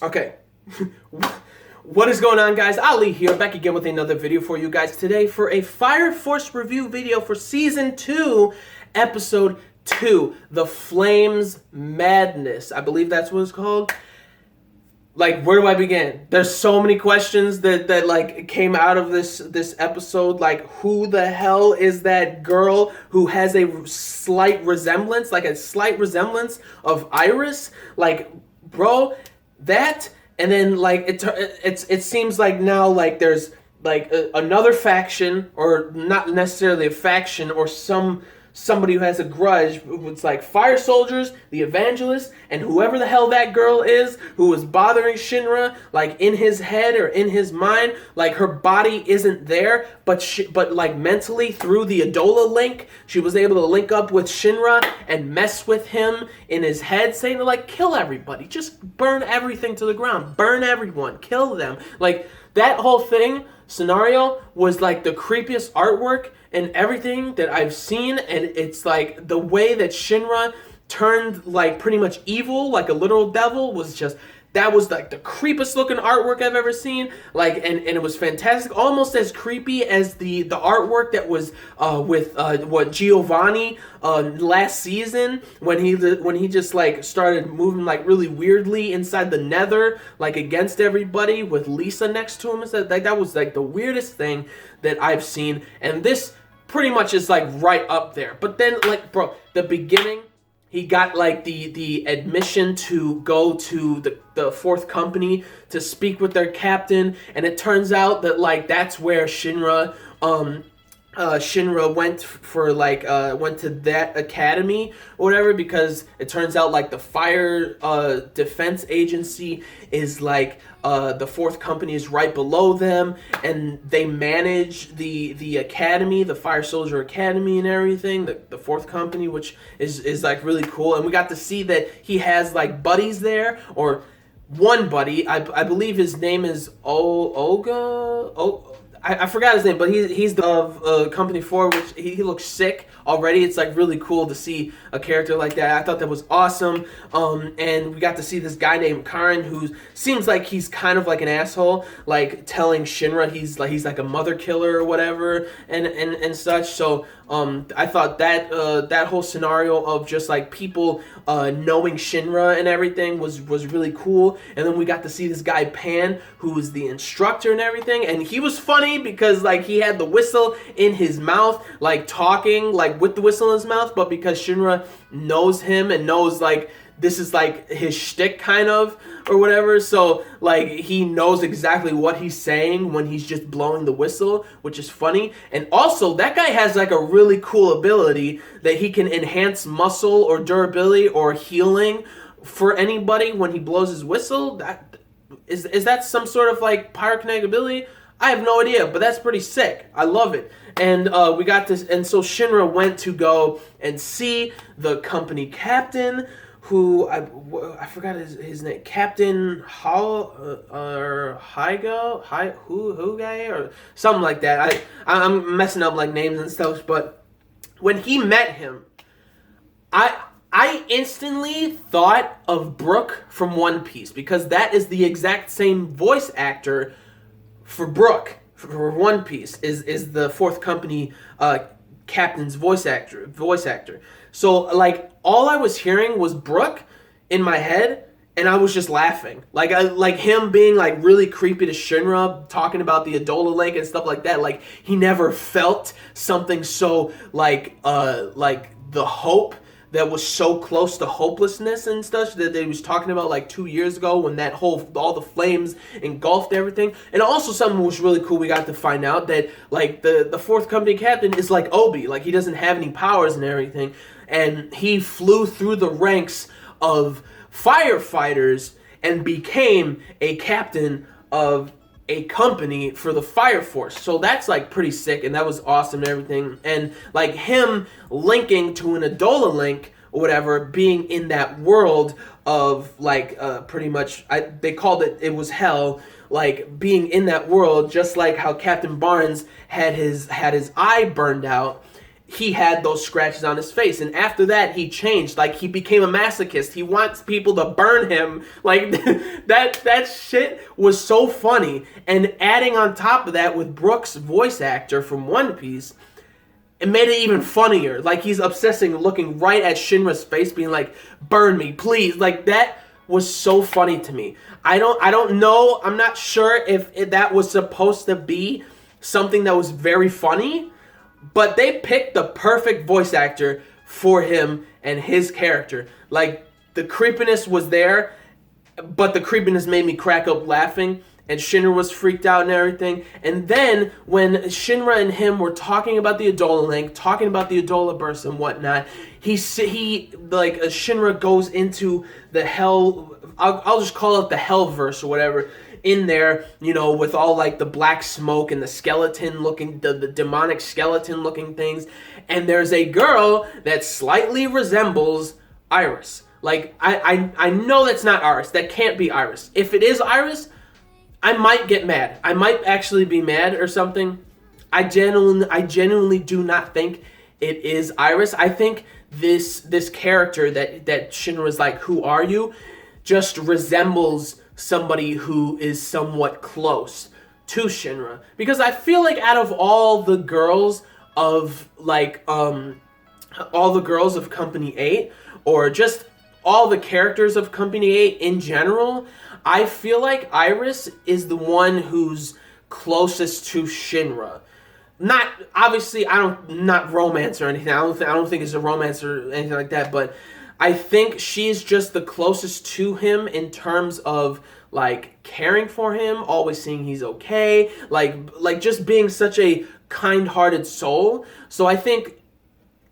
Okay. What is going on, guys? Ali here, back again with another video for you guys today for a Fire Force review video for Season 2, Episode 2, The Flames Madness. I believe that's what it's called. Like, where do I begin? There's so many questions that like came out of this episode. Like, who the hell is that girl who has a slight resemblance of Iris? Like, bro, that. And then like it seems like now like there's like another faction, or not necessarily a faction, or somebody who has a grudge. It's like fire soldiers, the evangelists, and whoever the hell that girl is who was bothering Shinra, like in his head or in his mind. Like, her body isn't there, but like mentally through the Adola link, she was able to link up with Shinra and mess with him in his head, saying to like kill everybody, just burn everything to the ground, burn everyone, kill them. Like, that whole scenario was like the creepiest artwork and everything that I've seen. And it's like the way that Shinra turned like pretty much evil, like a literal devil, was just, that was like the creepiest looking artwork I've ever seen. Like, and it was fantastic, almost as creepy as the artwork that was with Giovanni last season, when he just like started moving like really weirdly inside the Nether, like against everybody with Lisa next to him. And like, that was like the weirdest thing that I've seen. And this pretty much is like right up there. But then, like, bro, the beginning, he got like the admission to go to the fourth company to speak with their captain, and it turns out that like that's where Shinra went for like went to that academy or whatever, because it turns out like the fire defense agency is like the fourth company is right below them, and they manage the academy, the fire soldier academy and everything, the fourth company, which is like really cool. And we got to see that he has like buddies there, or one buddy, I believe his name is Olga. I forgot his name, but he's the company 4, which he looks sick already. It's like really cool to see a character like that. I thought that was awesome. And we got to see this guy named Karin, who seems like he's kind of like an asshole, like telling Shinra he's like a mother killer or whatever, and such. So I thought that that whole scenario of just like people knowing Shinra and everything was really cool. And then we got to see this guy Pan, who was the instructor and everything, and he was funny because like he had the whistle in his mouth, like talking like with the whistle in his mouth, but because Shinra knows him and knows like this is like his shtick kind of or whatever, so like he knows exactly what he's saying when he's just blowing the whistle, which is funny. And also that guy has like a really cool ability that he can enhance muscle or durability or healing for anybody when he blows his whistle. That is that some sort of like pyrokinetic ability? I have no idea, but that's pretty sick. I love it. And we got this, and so Shinra went to go and see the company captain, who I forgot his name, Captain Hugo or something like that. I'm messing up like names and stuff, but when he met him, I instantly thought of Brook from One Piece, because that is the exact same voice actor for Brook for One Piece, is the fourth company captain's voice actor. So like all I was hearing was Brook in my head, and I was just laughing. Like him being like really creepy to Shinra, talking about the Adola Lake and stuff like that. Like, he never felt something so like the hope that was so close to hopelessness and stuff that they was talking about like 2 years ago, when that all the flames engulfed everything. And also something was really cool, we got to find out that like the fourth company captain is like Obi, like he doesn't have any powers and everything, and he flew through the ranks of firefighters and became a captain of a company for the Fire Force. So that's like pretty sick, and that was awesome and everything. And like him linking to an Adola link or whatever, being in that world of like pretty much, they called it was hell, like being in that world, just like how Captain Barnes had his eye burned out. he had those scratches on his face. And after that, he changed. Like, he became a masochist. He wants people to burn him. Like, that shit was so funny. And adding on top of that with Brooks' voice actor from One Piece, it made it even funnier. Like, he's obsessing, looking right at Shinra's face, being like, burn me, please. Like, that was so funny to me. I don't know. I'm not sure if that was supposed to be something that was very funny, but they picked the perfect voice actor for him and his character. Like, the creepiness was there, but the creepiness made me crack up laughing, and Shinra was freaked out and everything. And then when Shinra and him were talking about the Adola Link, talking about the Adola Burst and whatnot, Shinra goes into the hell, I'll just call it the Hellverse or whatever, in there, you know, with all like the black smoke and the skeleton looking, the demonic skeleton looking things. And there's a girl that slightly resembles Iris. Like, I know that's not Iris. That can't be Iris. If it is Iris, I might get mad. I might actually be mad or something. I genuinely do not think it is Iris. I think this character that Shinra's like, who are you, just resembles somebody who is somewhat close to Shinra. Because I feel like out of all the girls of Company 8, or just all the characters of Company 8 in general, I feel like Iris is the one who's closest to Shinra. Not obviously, not romance or anything. I don't think it's a romance or anything like that, but I think she's just the closest to him in terms of like caring for him, always seeing he's okay, like just being such a kind-hearted soul. So I think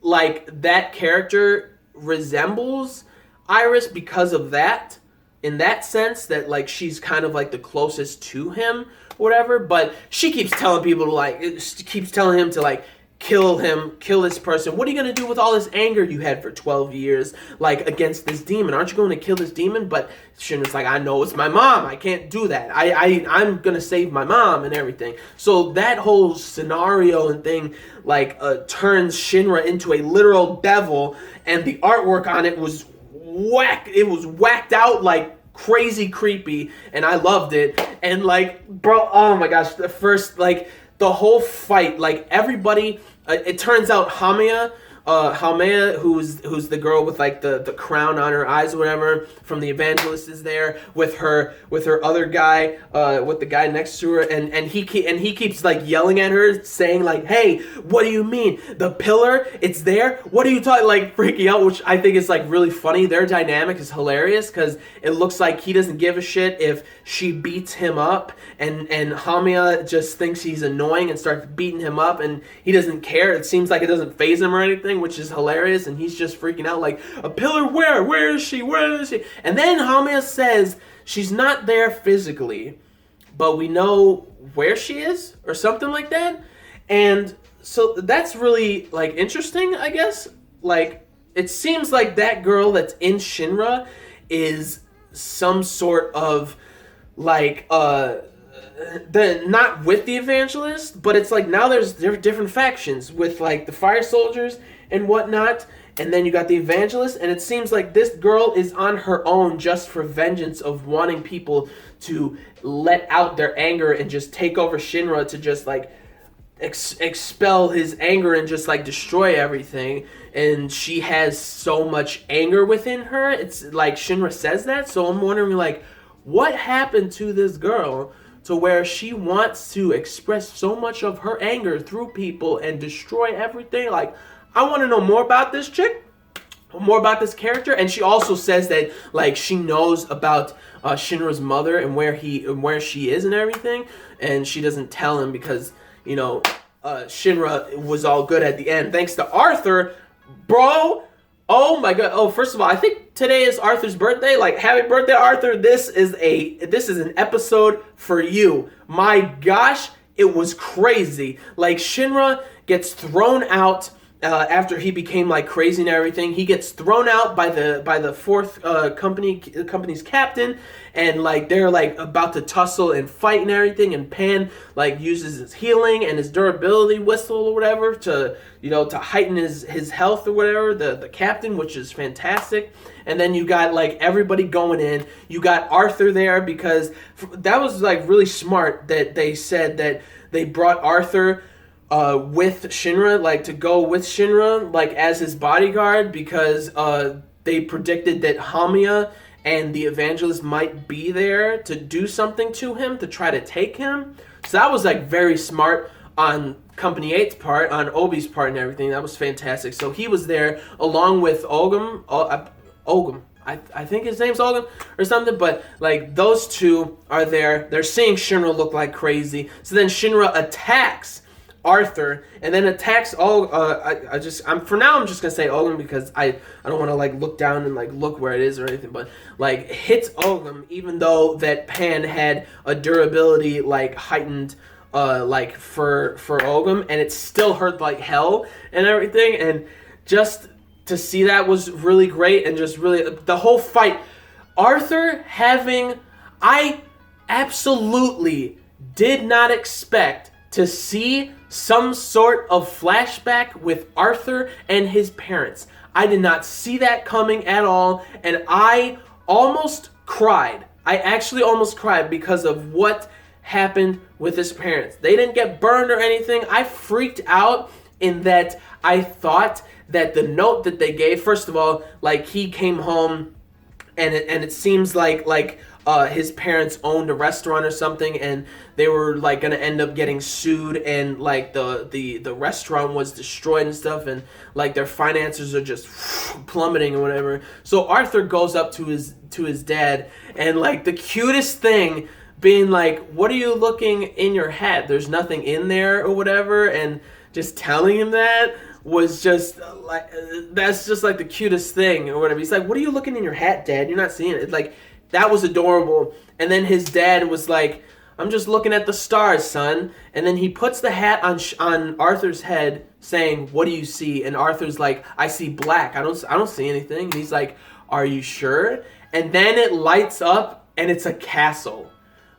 like that character resembles Iris because of that, in that sense, that like she's kind of like the closest to him, whatever. But she keeps telling people to keeps telling him to like kill this person. What are you gonna do with all this anger you had for 12 years, like against this demon? Aren't you going to kill this demon? But Shinra's like, I know it's my mom. I can't do that. I'm gonna save my mom and everything. So that whole scenario and thing like turns Shinra into a literal devil, and the artwork on it was whack. It was whacked out like crazy creepy, and I loved it. And like, bro, oh my gosh, the first like the whole fight, like everybody, it turns out Haumea, who's the girl with like the crown on her eyes or whatever from the Evangelist, is there with her other guy, with the guy next to her, and he keeps like yelling at her, saying like, hey, what do you mean? The pillar, it's there? What are you talking, like freaking out, which I think is like really funny. Their dynamic is hilarious because it looks like he doesn't give a shit if she beats him up, and Haumea just thinks he's annoying and starts beating him up, and he doesn't care. It seems like it doesn't faze him or anything, which is hilarious, and he's just freaking out like, a pillar where? Where is she? Where is she? And then Haumea says she's not there physically, but we know where she is, or something like that. And so that's really like interesting, I guess. Like, it seems like that girl that's in Shinra is some sort of like not with the Evangelist, but it's like now there's different factions with like the fire soldiers and whatnot, and then you got the Evangelist, and it seems like this girl is on her own just for vengeance, of wanting people to let out their anger and just take over Shinra, to just like expel his anger and just like destroy everything. And she has so much anger within her. It's like Shinra says that, so I'm wondering like, what happened to this girl to where she wants to express so much of her anger through people and destroy everything? Like, I want to know more about this chick, more about this character. And she also says that like she knows about Shinra's mother and where she is and everything, and she doesn't tell him because, you know, Shinra was all good at the end thanks to Arthur, bro. Oh my god. Oh, first of all, I think today is Arthur's birthday. Like, happy birthday, Arthur. This is an episode for you. My gosh, it was crazy. Like, Shinra gets thrown out after he became like crazy and everything, he gets thrown out by the fourth company's captain, and like they're like about to tussle and fight and everything, and Pan like uses his healing and his durability whistle or whatever to to heighten his health or whatever, the captain, which is fantastic. And then you got like everybody going in. You got Arthur there, because that was like really smart that they said that they brought Arthur with Shinra, like to go with Shinra, like as his bodyguard, because they predicted that Haumea and the evangelist might be there to do something to him, to try to take him. So that was like very smart on Company 8's part, on Obi's part and everything. That was fantastic. So he was there along with Ogum. I think his name's Ogum or something, but like those two are there. They're seeing Shinra look like crazy. So then Shinra attacks Arthur, and then attacks all. For now I'm just gonna say Ogum, because I don't want to like look down and like look where it is or anything, but like hits Ogum, even though that Pan had a durability like heightened like for Ogum, and it still hurt like hell and everything. And just to see that was really great, and just really the whole fight, Arthur I absolutely did not expect to see some sort of flashback with Arthur and his parents. I did not see that coming at all, and I almost cried. I actually almost cried because of what happened with his parents. They didn't get burned or anything. I freaked out in that I thought that the note that they gave, first of all, like he came home and it seems like his parents owned a restaurant or something, and they were like gonna end up getting sued, and like the restaurant was destroyed and stuff, and like their finances are just plummeting or whatever. So Arthur goes up to his dad, and like the cutest thing being like, "What are you looking in your hat? There's nothing in there," or whatever, and just telling him that was just like, that's just like the cutest thing or whatever. He's like, "What are you looking in your hat, Dad? You're not seeing it." Like, that was adorable. And then his dad was like, "I'm just looking at the stars, son." And then he puts the hat on Arthur's head, saying, "What do you see?" And Arthur's like, "I see black. I don't see anything." And he's like, "Are you sure?" And then it lights up, and it's a castle.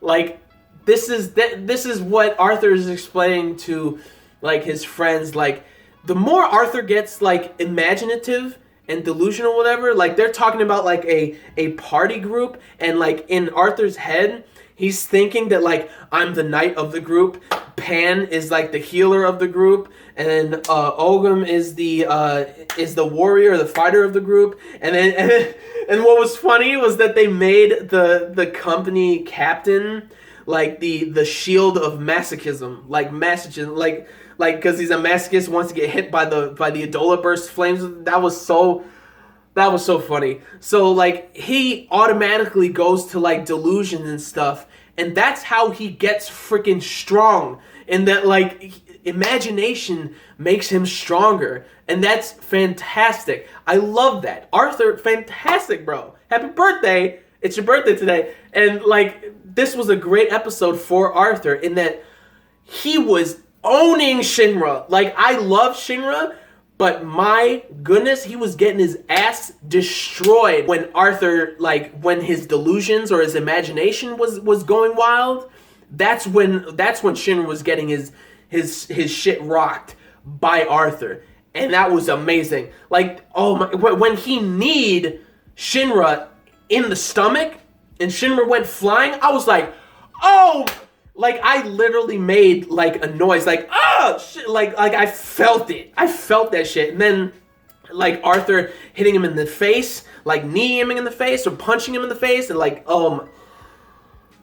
Like, this is what Arthur is explaining to like his friends. Like, the more Arthur gets like imaginative and delusional, whatever, like they're talking about like a party group, and like in Arthur's head, he's thinking that like, I'm the knight of the group, Pan is like the healer of the group, and then Ogum is the warrior, the fighter of the group. And what was funny was that they made the company captain like the shield of masochism, like because he's a masochist, wants to get hit by the Adola burst flames. That was so funny. So like he automatically goes to like delusion and stuff, and that's how he gets freaking strong. And that like imagination makes him stronger, and that's fantastic. I love that. Arthur, fantastic, bro. Happy birthday. It's your birthday today. And like, this was a great episode for Arthur in that he was owning Shinra. Like, I love Shinra, but my goodness, he was getting his ass destroyed when Arthur, like, when his delusions or his imagination was going wild. That's when Shinra was getting his shit rocked by Arthur. And that was amazing. Like, oh my, when he kneed Shinra in the stomach and Shinra went flying, I was like, oh, like I literally made like a noise, like, oh shit, like I felt it. I felt that shit. And then like Arthur hitting him in the face, like kneeing him in the face or punching him in the face, and like, oh,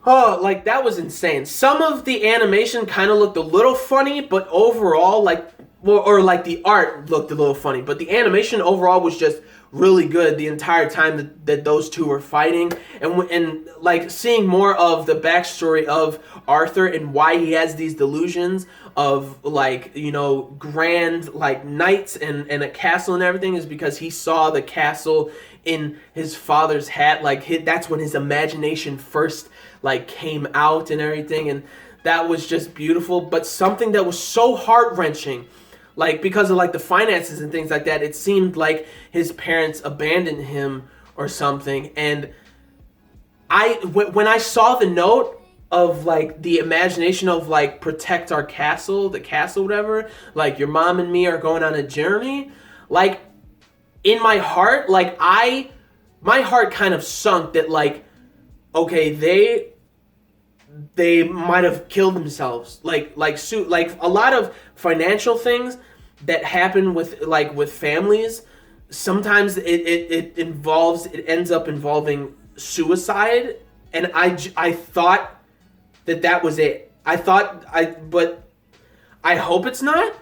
like that was insane. Some of the animation kind of looked a little funny, but overall, like, or like the art looked a little funny, but the animation overall was just really good the entire time that those two were fighting. And like seeing more of the backstory of Arthur and why he has these delusions of like, you know, grand like knights and a castle and everything is because he saw the castle in his father's hat. Like that's when his imagination first like came out and everything, and that was just beautiful. But something that was so heart-wrenching, Like, because of like the finances and things like that, it seemed like his parents abandoned him or something. And when I saw the note of like the imagination of like protect our castle, the castle, whatever, like your mom and me are going on a journey, like in my heart, like my heart kind of sunk that like, okay, they might have killed themselves. Like a lot of financial things that happen with families. Sometimes it ends up involving suicide, and I thought that was it. But I hope it's not.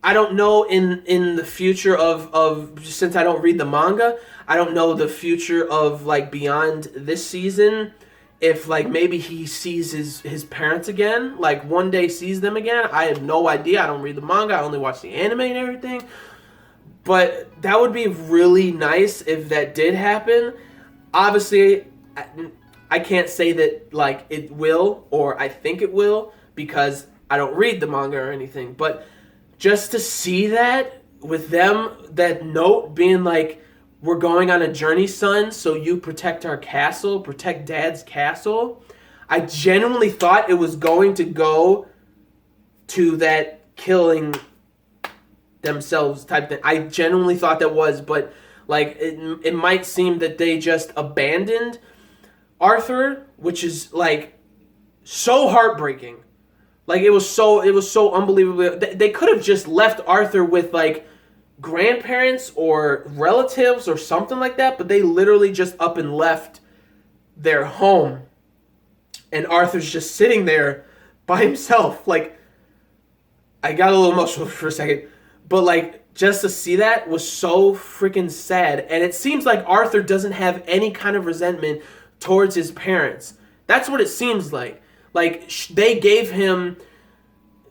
I don't know in the future of since I don't read the manga, I don't know the future of like beyond this season. If like maybe he sees his parents again, like one day sees them again. I have no idea. I don't read the manga. I only watch the anime and everything. But that would be really nice if that did happen. Obviously, I can't say that like it will or I think it will because I don't read the manga or anything. But just to see that with them, that note being like, we're going on a journey, son, so you protect our castle, protect Dad's castle. I genuinely thought it was going to go to that killing themselves type thing. I genuinely thought that was, but like it might seem that they just abandoned Arthur, which is like so heartbreaking. Like it was so unbelievable. They could have just left Arthur with like grandparents or relatives or something like that, but they literally just up and left their home, and Arthur's just sitting there by himself. Like, I got a little emotional for a second, but like just to see that was so freaking sad. And it seems like Arthur doesn't have any kind of resentment towards his parents. That's what it seems like. Like they gave him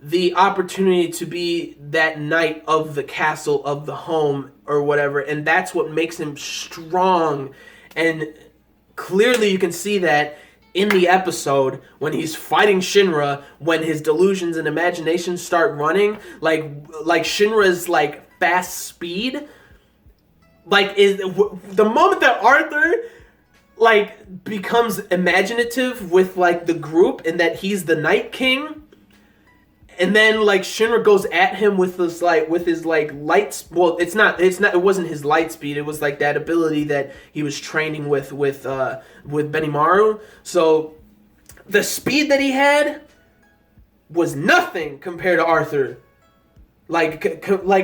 the opportunity to be that knight of the castle, of the home, or whatever, and that's what makes him strong. And clearly you can see that in the episode when he's fighting Shinra, when his delusions and imaginations start running, like Shinra's like fast speed, like is the moment that Arthur like becomes imaginative with like the group and that he's the Night King. And then like Shinra goes at him with his lights. Well, it wasn't his light speed. It was like that ability that he was training with Benimaru. So the speed that he had was nothing compared to Arthur. Like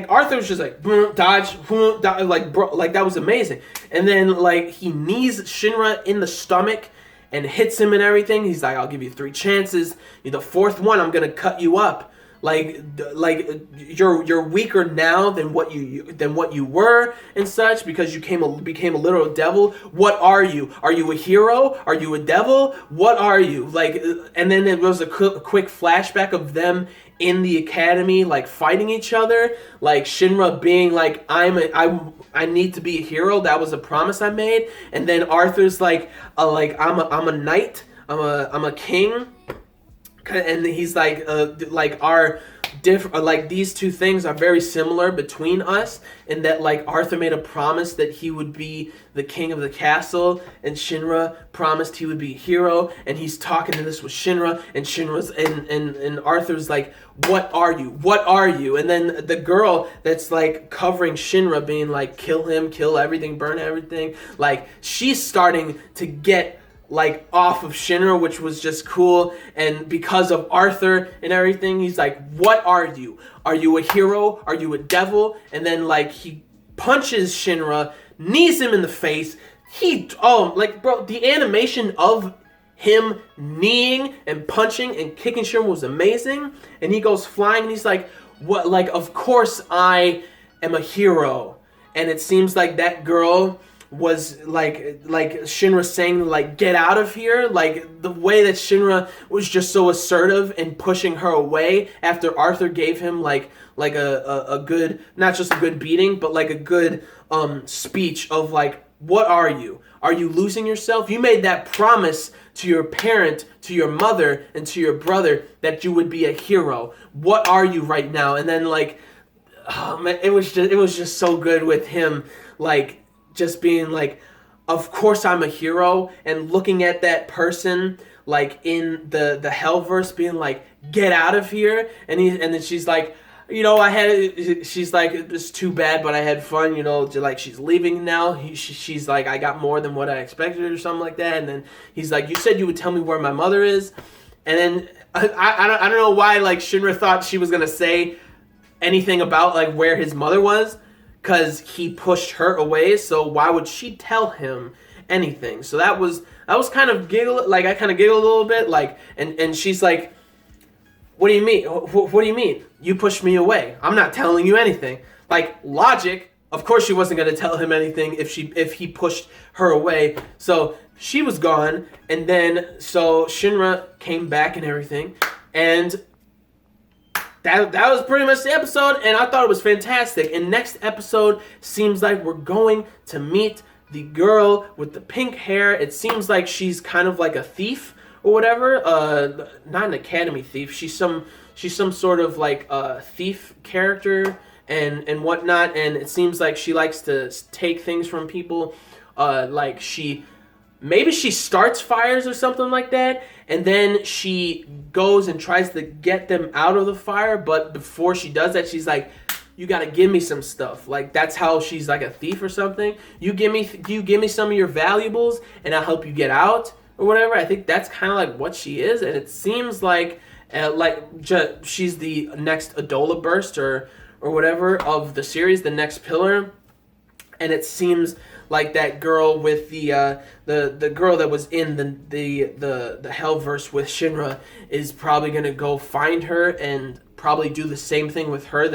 Arthur was just like dodge, like bro, like that was amazing. And then like he knees Shinra in the stomach and hits him and everything. He's like, I'll give you 3 chances. The 4th one, I'm gonna cut you up. Like you're weaker now than what you were and such, because you became a literal devil. What are you? Are you a hero? Are you a devil? What are you? Like, and then there was a quick flashback of them in the academy, like fighting each other. Like Shinra being like, I need to be a hero. That was a promise I made. And then Arthur's like I'm a knight. I'm a king. And he's like our different, like these two things are very similar between us, in that like Arthur made a promise that he would be the king of the castle, and Shinra promised he would be a hero. And he's talking to this with Shinra, and Shinra's and Arthur's like, what are you? What are you? And then the girl that's like covering Shinra being like, kill him, kill everything, burn everything. Like she's starting to get like off of Shinra, which was just cool. And because of Arthur and everything, he's like, what are you? Are you a hero? Are you a devil? And then like he punches Shinra, knees him in the face. Bro, the animation of him kneeing and punching and kicking Shinra was amazing. And he goes flying and he's like, what? Like, of course I am a hero. And it seems like that girl was like Shinra saying like, get out of here. Like the way that Shinra was just so assertive and pushing her away after Arthur gave him like a good, not just a good beating, but like a good speech of like, what are you? Are you losing yourself? You made that promise to your parent, to your mother, and to your brother that you would be a hero. What are you right now? And then like oh man, it was just so good with him, like just being like, of course I'm a hero, and looking at that person like in the Hellverse, being like, get out of here, and then she's like, you know, she's like, it's too bad, but I had fun, you know, like she's leaving now. She's like, I got more than what I expected or something like that. And then he's like, you said you would tell me where my mother is. And then I don't know why, like, Shinra thought she was going to say anything about like where his mother was, because he pushed her away. So why would she tell him anything? So that was kind of I kind of giggled a little bit, like, and she's like, what do you mean? What do you mean? You pushed me away. I'm not telling you anything. Like, logic, of course she wasn't going to tell him anything if he pushed her away. So she was gone, and then so Shinra came back and everything, and that was pretty much the episode, and I thought it was fantastic. And next episode seems like we're going to meet the girl with the pink hair. It seems like she's kind of like a thief or whatever, not an academy thief. She's some sort of like thief character and whatnot. And it seems like she likes to take things from people. Like maybe she starts fires or something like that, and then she goes and tries to get them out of the fire. But before she does that, she's like, you gotta give me some stuff. Like, that's how she's like a thief or something. You give me some of your valuables, and I'll help you get out, or whatever. I think that's kind of like what she is, and it seems like she's the next Adola Burst or whatever of the series, the next pillar. And it seems like that girl with the girl that was in the Hellverse with Shinra is probably gonna go find her and probably do the same thing with her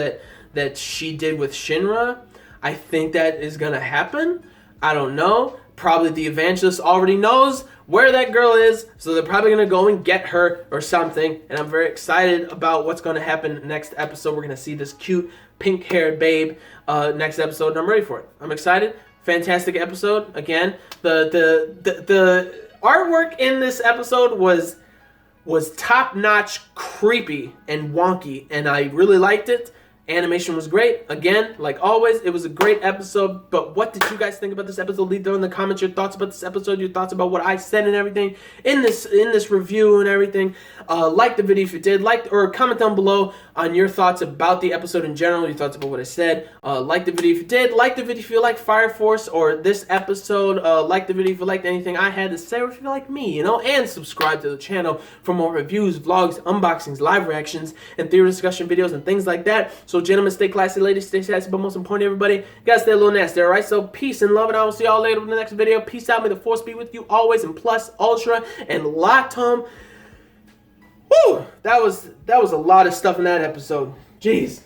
that she did with Shinra. I think that is gonna happen. I don't know. Probably the evangelist already knows where that girl is, so they're probably going to go and get her or something, and I'm very excited about what's going to happen next episode. We're going to see this cute pink-haired babe next episode, and I'm ready for it. I'm excited. Fantastic episode. Again, the artwork in this episode was top-notch, creepy, and wonky, and I really liked it. Animation was great. Again, like always, it was a great episode. But what did you guys think about this episode? Leave down in the comments your thoughts about this episode, your thoughts about what I said and everything in this review and everything. Like the video if you did, or comment down below on your thoughts about the episode in general, your thoughts about what I said. Like the video if you did, like the video if you like Fire Force or this episode. Like the video if you liked anything I had to say, or if you like me, you know, and subscribe to the channel for more reviews, vlogs, unboxings, live reactions, and theory discussion videos and things like that. So gentlemen, stay classy, ladies, stay sassy, but most important, everybody, you gotta stay a little nasty, alright? So peace and love, and I will see y'all later in the next video. Peace out, may the force be with you always, and plus, ultra, and lactum. Woo! That was a lot of stuff in that episode. Jeez.